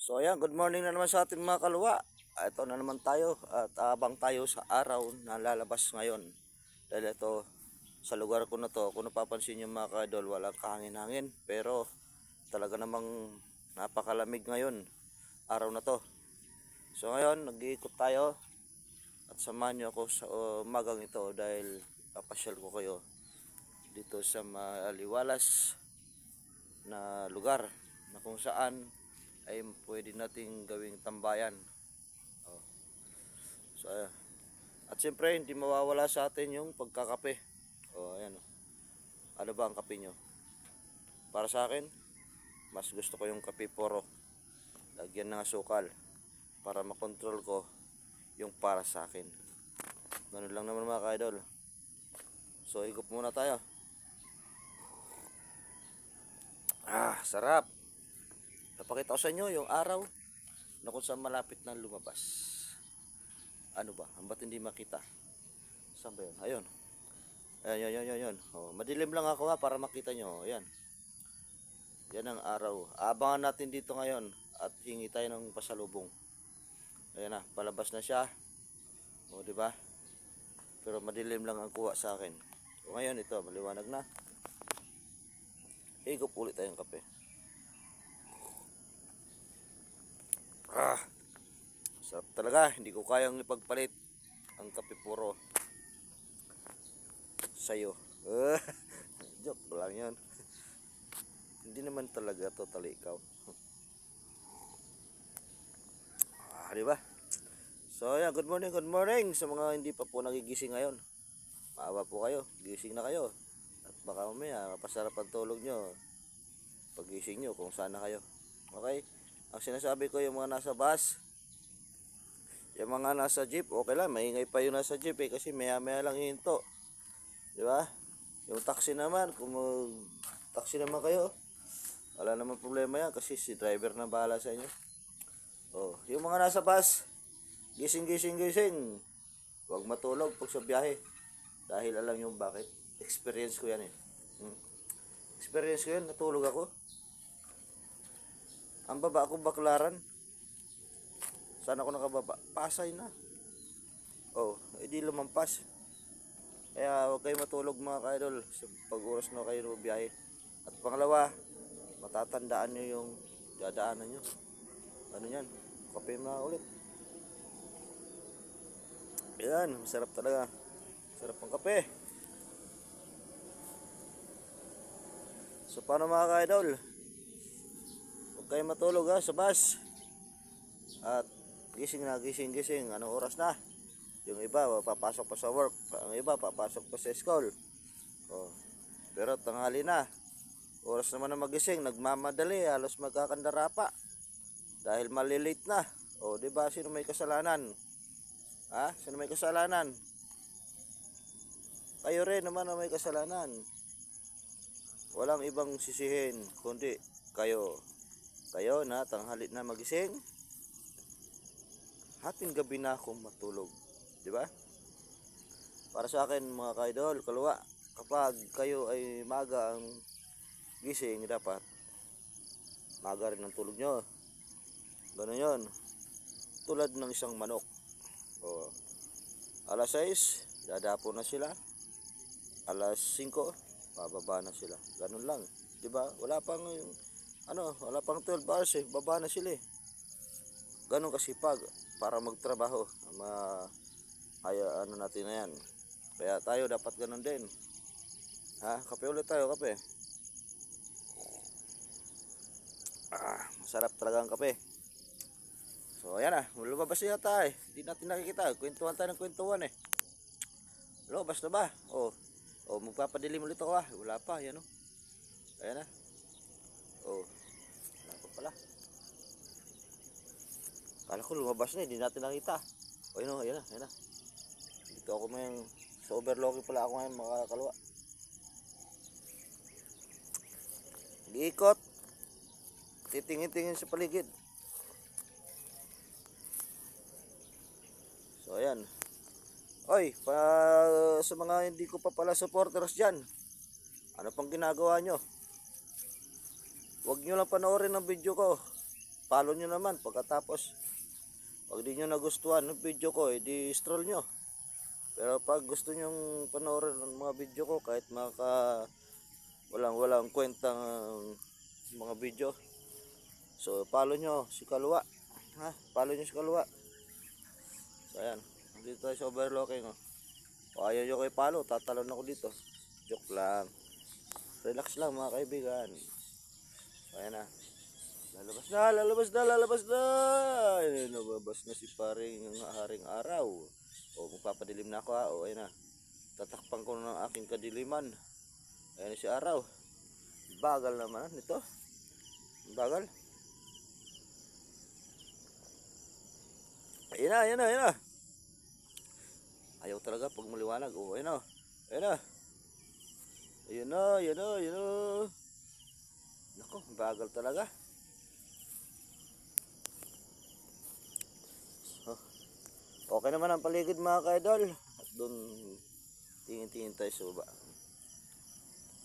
So ayan, good morning na naman sa ating mga kalwa. Ito na naman tayo at abang tayo sa araw na lalabas ngayon. Dahil ito, sa lugar ko na to, kung napapansin nyo mga kaidol, walang kahangin-hangin. Pero talaga namang napakalamig ngayon, araw na to. So ngayon, nag-iikot tayo at samahan nyo ako sa umagang ito dahil papasyal ko kayo dito sa maliwalas na lugar na kung saan ay pwede nating gawing tambayan. So, at siyempre hindi mawawala sa atin yung pagkakape. Ayan. Ano ba ang kape nyo? Para sa akin, mas gusto ko yung kape puro. Lagyan ng asukal para makontrol ko yung para sa akin. Ganun lang naman mga ka-idol. So, higop muna tayo. Sarap. Napakita ko sa inyo yung araw na kung saan malapit na lumabas. Ano ba? Ba't hindi makita? Saan ba yun? Ayun. Ayun. Madilim lang ako para makita nyo. Ayan. Yan ang araw. Abangan natin dito ngayon at hingi tayo ng pasalubong. Ayan na, palabas na siya. Diba? Pero madilim lang ang kuha sa akin. Ngayon ito, maliwanag na. Higop ulit tayong kape. Sarap talaga, hindi ko kayang ipagpalit ang kape puro sa'yo. Joke lang yun. Hindi naman talaga totally ikaw. Diba? So yeah, good morning sa mga hindi pa po nagigising ngayon. Maawa po kayo, gising na kayo. At baka mamaya mapasarap ang tulog nyo pagising nyo kung saan na kayo. Okay? Ang sinasabi ko yung mga nasa bus, yung mga nasa jeep, okay lang, maingay pa yung nasa jeep kasi maya lang hinto. Diba? Yung taxi naman, kung taxi naman kayo, wala naman problema yan kasi si driver na bahala sa inyo. Yung mga nasa bus, gising. Huwag matulog pag sa biyahe. Dahil alam nyo bakit? Experience ko yan eh. Experience ko yan, natulog ako. Ang baba ko Baklaran. Saan ako nakababa? Pasay na. Edi lumampas. Kaya huwag kayo matulog mga ka-idol pag oras na kayo biyahe. At pangalawa, matatandaan nyo yung dadaanan nyo. Ano yan? Kape na ulit. Ayan, masarap talaga. Sarap ang kape. So paano mga ka-idol? Huwag kayo matulog sa bus. At gising. Anong oras na? Yung iba papasok pa sa work, ang iba papasok pa sa school. Pero tanghali na. Oras naman na magising, nagmamadali, halos magkakandara pa. Dahil malilate na. Diba sino may kasalanan? Sino may kasalanan? Kayo rin naman na may kasalanan. Walang ibang sisihin kundi kayo. Kayo na tanghali na magising. Hating gabi na akong matulog. Diba? Para sa akin mga ka-idol, kalwa, kapag kayo ay maga ang gising, dapat maga rin ang tulog nyo. Ganun yun. Tulad ng isang manok. Alas 6, dadapo na sila. Alas 5, bababa na sila. Ganun lang. Diba? Wala pang 12 hours baba na sila Ganun kasipag para magtrabaho. Natin na yan. Kaya tayo dapat ganun din. Kape ulit tayo, kape. Masarap talaga ang kape. So ayan lumabas na yata Hindi natin nakikita. Kwentuhan tayo ng kwentuhan Lumabas na ba? Magpapadilim ulit ako Wala pa, yan Ayan na. Wala pa pala. Kala ko lumabas na, hindi natin nakita. Ayan na. Dito ako sa overlooking pala ako ngayon mga kalwa. Giikot. Titingin-tingin sa paligid. So ayan. Sa mga hindi ko pa pala supporters dyan, ano pang ginagawa nyo? Huwag nyo lang panoorin ang video ko follow nyo naman pagkatapos. Pag di nyo nagustuhan ng video ko, edi stroll nyo. Pero pag gusto nyong panoorin ng mga video ko, kahit walang kwentang mga video, so follow nyo si Kalwa. Ha? Follow nyo si Kalwa. So ayan, dito tayo sa overlooking. O ayaw nyo kayo follow, tatalon ako dito. Joke lang. Relax lang mga kaibigan. So ayan na. Lalabas na. Ayun, nababas na si Haring Araw. O magpapadilim na ako ha. O ayun na. Tatakpan ko ng aking kadiliman. Ayun si Araw. Bagal naman nito. Bagal. Ayun na. Ayaw talaga pag maliwanag. O ayun na. Ayun na. Nako, bagal talaga. Okay naman ang paligid mga ka-idol. At doon tingin-tingin tayo sa baba.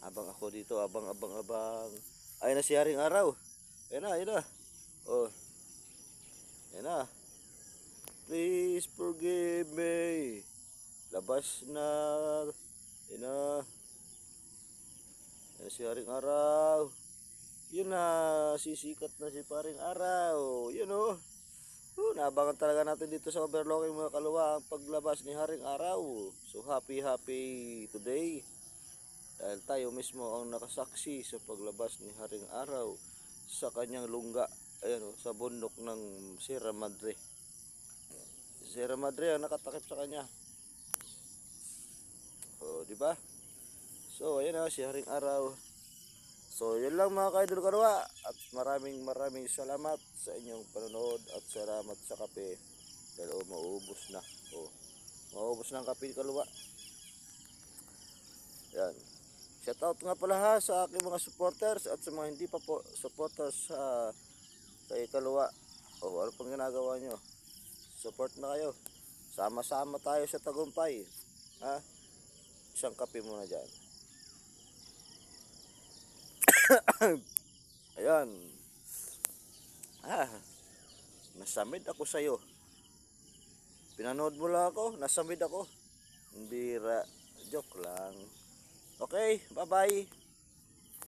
Abang ako dito, abang. Ayun na si Haring Araw. Ayun na. Oh. Ayun na. Please forgive me. Labas na. Ayun na. Ayun na si Haring Araw. Yun na, sisikat na si Haring Araw. Yun o. Naabangan talaga natin dito sa overlooking mga Kalwa ang paglabas ni Haring Araw. So happy today. Dahil tayo mismo ang nakasaksi sa paglabas ni Haring Araw sa kanyang lungga. Ayan sa bundok ng Sierra Madre. Sierra Madre ang nakatakip sa kanya. O, di ba? So ayan si Haring Araw. So yun lang mga ka-idol Kalwa, at maraming salamat sa inyong panonood at salamat sa kape. Dahil mauubos na. Mauubos na ang kape Kalwa. Yan. Shoutout nga pala ha sa aking mga supporters at sa mga hindi pa po supporters sa kay Kalwa. Ano pang ginagawa nyo? Support na kayo. Sama-sama tayo sa tagumpay. Ha? Isang kape muna dyan. Ayan. Nasamid ako sa'yo. Pinanood mo lang ako, nasamid ako. Bira. Joke lang. Okay, bye-bye.